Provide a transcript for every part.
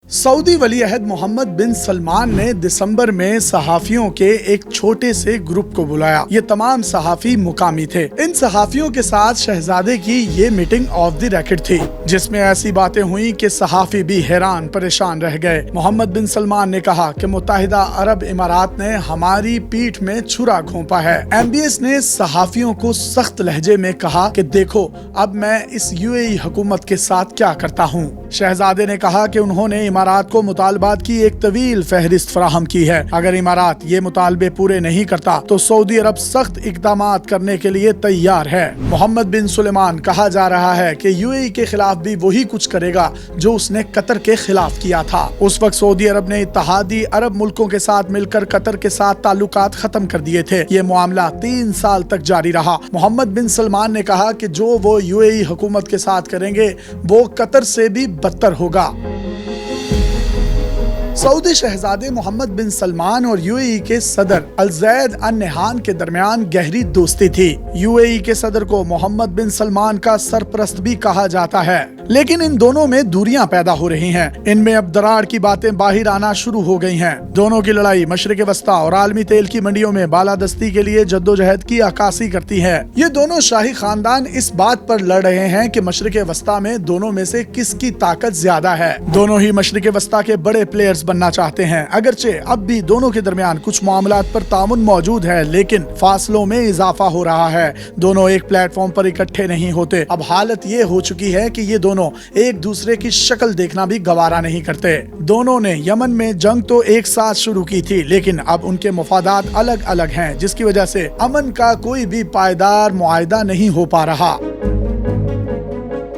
Saudi वली अहद मोहम्मद बिन सलमान ने दिसंबर में सहाफियों के एक छोटे से ग्रुप को बुलाया। ये तमाम सहाफी मुकामी थे। इन सहाफियों के साथ शहजादे की ये मीटिंग ऑफ द रिकॉर्ड थी, जिसमें ऐसी बातें हुई कि सहाफी भी हैरान परेशान रह गए। मोहम्मद बिन सलमान ने कहा कि मुत्तहिदा अरब इमारात ने हमारी पीठ में छुरा घोंपा है। MBS ने सहाफियों को सख्त लहजे में कहा कि देखो अब मैं इस UAE हुकूमत के साथ क्या करता हूँ। शहजादे ने कहा कि उन्होंने इमारात को मुतालबात की एक तवील फहरिस्त फराहम की है। अगर इमारात ये मुतालबे पूरे नहीं करता तो सऊदी अरब सख्त इक़दामात करने के लिए तैयार है। मोहम्मद बिन सुलेमान कहा जा रहा है कि UAE के खिलाफ भी वही कुछ करेगा जो उसने कतर के खिलाफ किया था। उस वक्त सऊदी अरब ने इत्तेहादी अरब मुल्कों के साथ मिलकर कतर के साथ ताल्लुकात खत्म कर दिए थे। ये मामला 3 साल तक जारी रहा। मोहम्मद बिन सलमान ने कहा कि जो वो UAE हुकूमत के साथ करेंगे वो कतर से भी बदतर होगा। सऊदी शहजादे मोहम्मद बिन सलमान और UAE के सदर अल ज़ैद अल नहान के दरमियान गहरी दोस्ती थी। UAE के सदर को मोहम्मद बिन सलमान का सरपरस्त भी कहा जाता है, लेकिन इन दोनों में दूरियां पैदा हो रही हैं। इनमें अब दरार की बातें बाहर आना शुरू हो गई हैं। दोनों की लड़ाई मशरिक वस्ता और आलमी तेल की मंडियों में बालादस्ती के लिए जद्दोजहद की अक्कासी करती है। ये दोनों शाही खानदान इस बात पर लड़ रहे हैं कि मशरिक वस्ता में दोनों में से किसकी ताकत ज्यादा है। दोनों ही मशरिक वस्ता के बड़े प्लेयर्स बनना चाहते हैं। अगरचे अब भी दोनों के दरमियान कुछ मामलात पर तामुन मौजूद है, लेकिन फासलों में इजाफा हो रहा है। दोनों एक प्लेटफॉर्म पर इकट्ठे नहीं होते। अब हालत ये हो चुकी है कि ये दोनों एक दूसरे की शक्ल देखना भी गवारा नहीं करते। दोनों ने यमन में जंग तो एक साथ शुरू की थी, लेकिन अब उनके मुफादात अलग अलग हैं, जिसकी वजह से अमन का कोई भी पायदार मुआहिदा नहीं हो पा रहा।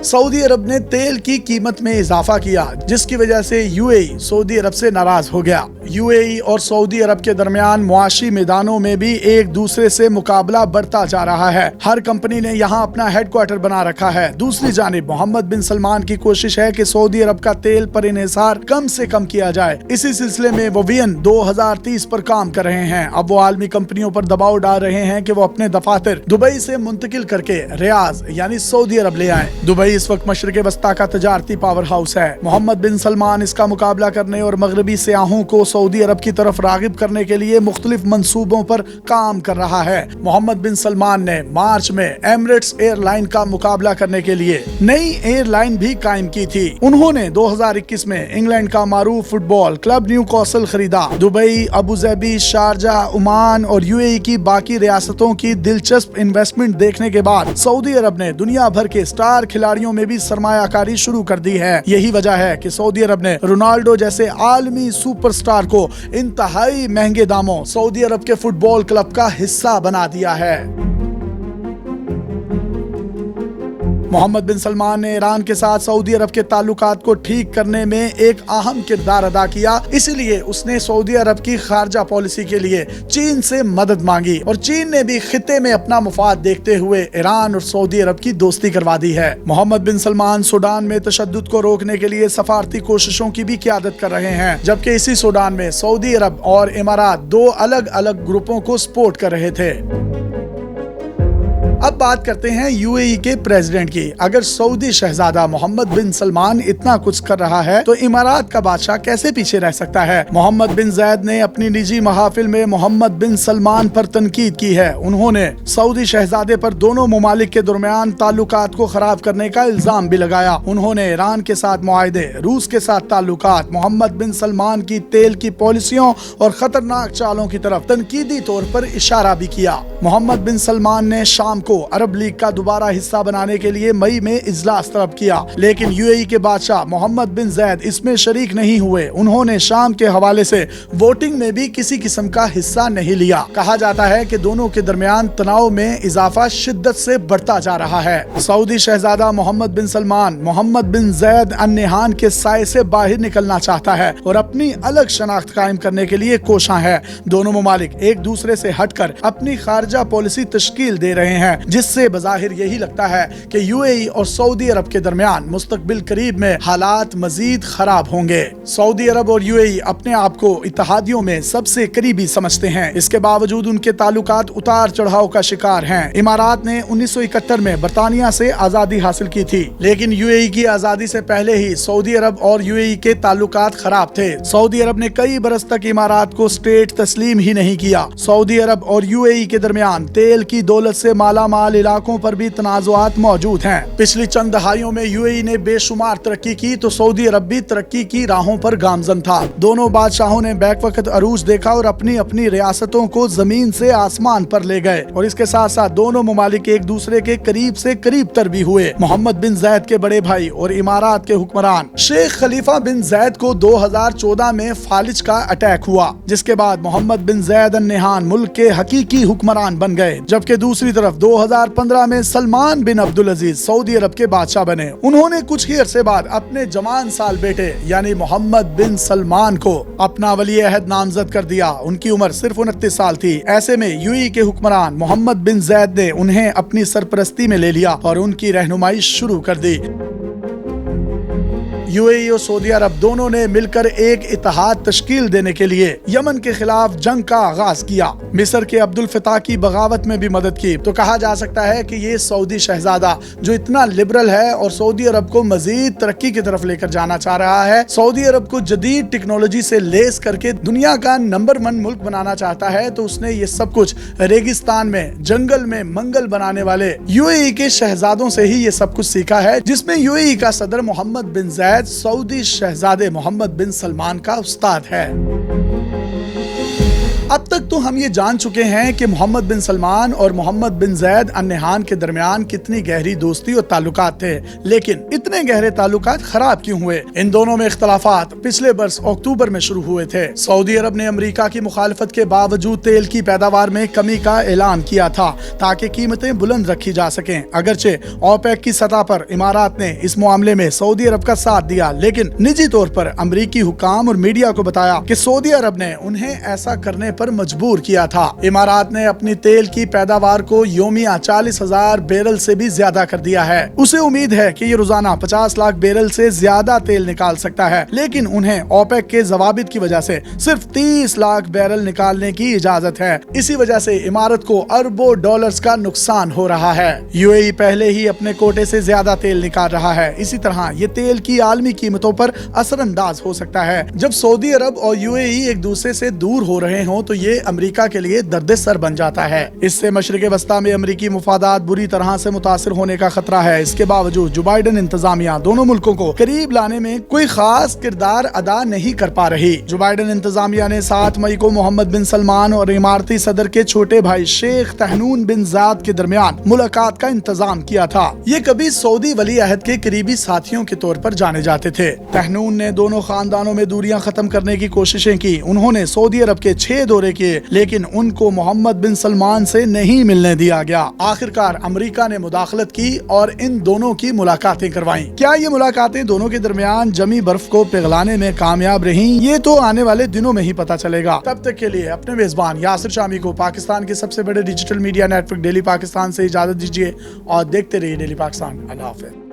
सऊदी अरब ने तेल की कीमत में इजाफा किया, जिसकी वजह से UAE सऊदी अरब से नाराज हो गया। UAE और सऊदी अरब के दरमियान मुआशी मैदानों में भी एक दूसरे से मुकाबला बढ़ता जा रहा है। हर कंपनी ने यहाँ अपना हेडक्वार्टर बना रखा है। दूसरी जानिब मोहम्मद बिन सलमान की कोशिश है कि सऊदी अरब का तेल पर इन्हिसार कम से कम किया जाए। इसी सिलसिले में वो वियन 2030 पर काम कर रहे हैं। अब वो आलमी कंपनियों पर दबाव डाल रहे हैं कि वो अपने दफातर दुबई से मुंतकिल करके रियाज यानी सऊदी अरब ले आए। दुबई इस वक्त मशरिक वस्ता का तजारती पावर हाउस है। मोहम्मद बिन सलमान इसका मुकाबला करने और मगरबी सियाहों को सऊदी अरब की तरफ रागिब करने के लिए मुख्तलिफ मंसूबों पर काम कर रहा है। मोहम्मद बिन सलमान ने मार्च में एमिरेट्स एयरलाइन का मुकाबला करने के लिए नई एयरलाइन भी कायम की थी। उन्होंने 2021 में इंग्लैंड का मारूफ फुटबॉल क्लब न्यूकासल खरीदा। Dubai, Abu Dhabi, Sharjah, Oman और UAE की बाकी रियासतों की दिलचस्प इन्वेस्टमेंट देखने के बाद सऊदी अरब ने दुनिया भर के स्टार खिलाड़ियों में भी सरमायाकारी शुरू कर दी है। यही वजह है कि सऊदी अरब ने रोनाल्डो जैसे आलमी सुपरस्टार को इंतहाई महंगे दामों सऊदी अरब के फुटबॉल क्लब का हिस्सा बना दिया है। मोहम्मद बिन सलमान ने ईरान के साथ सऊदी अरब के ताल्लुकात को ठीक करने में एक अहम किरदार अदा किया। इसीलिए उसने सऊदी अरब की खारजा पॉलिसी के लिए चीन से मदद मांगी और चीन ने भी खित्ते में अपना मुफाद देखते हुए ईरान और सऊदी अरब की दोस्ती करवा दी है। मोहम्मद बिन सलमान सूडान में तशद्दुद को रोकने के लिए सफारती कोशिशों की भी क़यादत कर रहे हैं, जबकि इसी सूडान में सऊदी अरब और इमारात 2 अलग अलग ग्रुपों को सपोर्ट कर रहे थे। अब बात करते हैं UAE के प्रेसिडेंट की। अगर सऊदी शहजादा मोहम्मद बिन सलमान इतना कुछ कर रहा है तो इमारात का बादशाह कैसे पीछे रह सकता है। मोहम्मद बिन ज़ैद ने अपनी निजी महाफिल में मोहम्मद बिन सलमान पर तनकीद की है। उन्होंने सऊदी शहजादे पर दोनों मुमालिक के दरमियान ताल्लुकात को खराब करने का इल्जाम भी लगाया। उन्होंने ईरान के साथ मुआहदे, रूस के साथ ताल्लुकात, मोहम्मद बिन सलमान की तेल की पॉलिसियों और खतरनाक चालों की तरफ तनकीदी तौर पर इशारा भी किया। मोहम्मद बिन सलमान ने शाम को अरब लीग का दोबारा हिस्सा बनाने के लिए मई में इजलास तलब किया, लेकिन UAE के बादशाह मोहम्मद बिन ज़ैद इसमें शरीक नहीं हुए। उन्होंने शाम के हवाले से वोटिंग में भी किसी किस्म का हिस्सा नहीं लिया। कहा जाता है कि दोनों के दरमियान तनाव में इजाफा शिद्दत से बढ़ता जा रहा है। सऊदी शहजादा मोहम्मद बिन सलमान मोहम्मद बिन ज़ैद अल नहान के साए से बाहर निकलना चाहता है और अपनी अलग शनाख्त कायम करने के लिए कोशां है। दोनों मुमालिक एक दूसरे से हटकर अपनी खारजा पॉलिसी तश्कील दे रहे हैं جس سے بظاہر یہی لگتا ہے کہ UAE اور سعودی عرب کے درمیان مستقبل قریب میں حالات مزید خراب ہوں گے۔ سعودی عرب اور UAE اپنے آپ کو اتحادیوں میں سب سے قریبی سمجھتے ہیں، اس کے باوجود ان کے تعلقات اتار چڑھاؤ کا شکار ہیں۔ امارات نے 1971 میں برطانیہ سے آزادی حاصل کی تھی، لیکن UAE کی آزادی سے پہلے ہی سعودی عرب اور UAE کے تعلقات خراب تھے۔ سعودی عرب نے کئی برس تک امارات کو اسٹیٹ تسلیم ہی نہیں کیا۔ سعودی عرب اور UAE کے درمیان تیل کی دولت سے مالا مال علاقوں پر بھی تنازعات موجود ہیں۔ پچھلی چند دہائیوں میں UAE نے بے شمار ترقی کی تو سعودی عرب بھی ترقی کی راہوں پر گامزن تھا۔ دونوں بادشاہوں نے بیک وقت عروج دیکھا اور اپنی اپنی ریاستوں کو زمین سے آسمان پر لے گئے، اور اس کے ساتھ ساتھ دونوں ممالک ایک دوسرے کے قریب سے قریب تر بھی ہوئے۔ محمد بن زید کے بڑے بھائی اور امارات کے حکمران شیخ خلیفہ بن زید کو 2014 میں فالج کا اٹیک ہوا، جس کے بعد محمد بن زید النہان ملک کے حقیقی حکمران بن گئے، جبکہ دوسری طرف 2015 میں سلمان بن عبدالعزیز سعودی عرب کے بادشاہ بنے۔ انہوں نے کچھ ہی عرصے بعد اپنے جوان سال بیٹے یعنی محمد بن سلمان کو اپنا ولی عہد نامزد کر دیا۔ ان کی عمر صرف 29 سال تھی۔ ایسے میں UAE کے حکمران محمد بن زید نے انہیں اپنی سرپرستی میں لے لیا اور ان کی رہنمائی شروع کر دی۔ UAE اور سعودی عرب دونوں نے مل کر ایک اتحاد تشکیل دینے کے لیے یمن کے خلاف جنگ کا آغاز کیا۔ مصر کے عبد الفتاح کی بغاوت میں بھی مدد کی۔ تو کہا جا سکتا ہے کہ یہ سعودی شہزادہ جو اتنا لبرل ہے اور سعودی عرب کو مزید ترقی کی طرف لے کر جانا چاہ رہا ہے، سعودی عرب کو جدید ٹیکنالوجی سے لیس کر کے دنیا کا نمبر 1 ملک بنانا چاہتا ہے، تو اس نے یہ سب کچھ ریگستان میں، جنگل میں منگل بنانے والے UAE کے شہزادوں سے ہی یہ سب کچھ سیکھا ہے، جس میں UAE کا صدر محمد بن زید سعودی شہزادے محمد بن سلمان کا استاد ہے۔ اب تک تو ہم یہ جان چکے ہیں کہ محمد بن سلمان اور محمد بن زید النہان کے درمیان کتنی گہری دوستی اور تعلقات تھے، لیکن اتنے گہرے تعلقات خراب کیوں ہوئے؟ ان دونوں میں اختلافات پچھلے برس اکتوبر میں شروع ہوئے تھے۔ سعودی عرب نے امریکہ کی مخالفت کے باوجود تیل کی پیداوار میں کمی کا اعلان کیا تھا تاکہ قیمتیں بلند رکھی جا سکیں۔ اگرچہ اوپیک کی سطح پر امارات نے اس معاملے میں سعودی عرب کا ساتھ دیا، لیکن نجی طور پر امریکی حکام اور میڈیا کو بتایا کہ سعودی عرب نے انہیں ایسا کرنے پر مجبور کیا تھا۔ امارات نے اپنی تیل کی پیداوار کو یومیہ 40,000 بیرل سے بھی زیادہ کر دیا ہے۔ اسے امید ہے کہ یہ روزانہ 50 لاکھ بیرل سے زیادہ تیل نکال سکتا ہے، لیکن انہیں اوپیک کے ضوابط کی وجہ سے صرف 30 لاکھ بیرل نکالنے کی اجازت ہے۔ اسی وجہ سے امارت کو اربوں ڈالرز کا نقصان ہو رہا ہے۔ UAE پہلے ہی اپنے کوٹے سے زیادہ تیل نکال رہا ہے۔ اسی طرح یہ تیل کی عالمی قیمتوں پر اثر انداز ہو سکتا ہے۔ جب سعودی عرب اور UAE ایک دوسرے سے دور ہو رہے ہوں تو یہ امریکہ کے لیے درد سر بن جاتا ہے۔ اس سے مشرق وسطیٰ میں امریکی مفادات بری طرح سے متاثر ہونے کا خطرہ ہے۔ اس کے باوجود جو بائیڈن انتظامیہ دونوں ملکوں کو قریب لانے میں کوئی خاص کردار ادا نہیں کر پا رہی۔ جو بائیڈن انتظامیہ نے 7 مئی کو محمد بن سلمان اور اماراتی صدر کے چھوٹے بھائی شیخ تحنون بن زید کے درمیان ملاقات کا انتظام کیا تھا۔ یہ کبھی سعودی ولی عہد کے قریبی ساتھیوں کے طور پر جانے جاتے تھے۔ تحنون نے دونوں خاندانوں میں دوریاں ختم کرنے کی کوششیں کی۔ انہوں نے سعودی عرب کے 6 دورے کیے، لیکن ان کو محمد بن سلمان سے نہیں ملنے دیا گیا۔ آخرکار امریکہ نے مداخلت کی اور ان دونوں کی ملاقاتیں کروائیں۔ کیا یہ ملاقاتیں دونوں کے درمیان جمی برف کو پگھلانے میں کامیاب رہیں؟ یہ تو آنے والے دنوں میں ہی پتہ چلے گا۔ تب تک کے لیے اپنے میزبان یاسر شامی کو پاکستان کے سب سے بڑے digital media network daily Pakistan سے اجازت دیجیے اور دیکھتے رہیے ڈیلی پاکستان۔ اللہ حافظ۔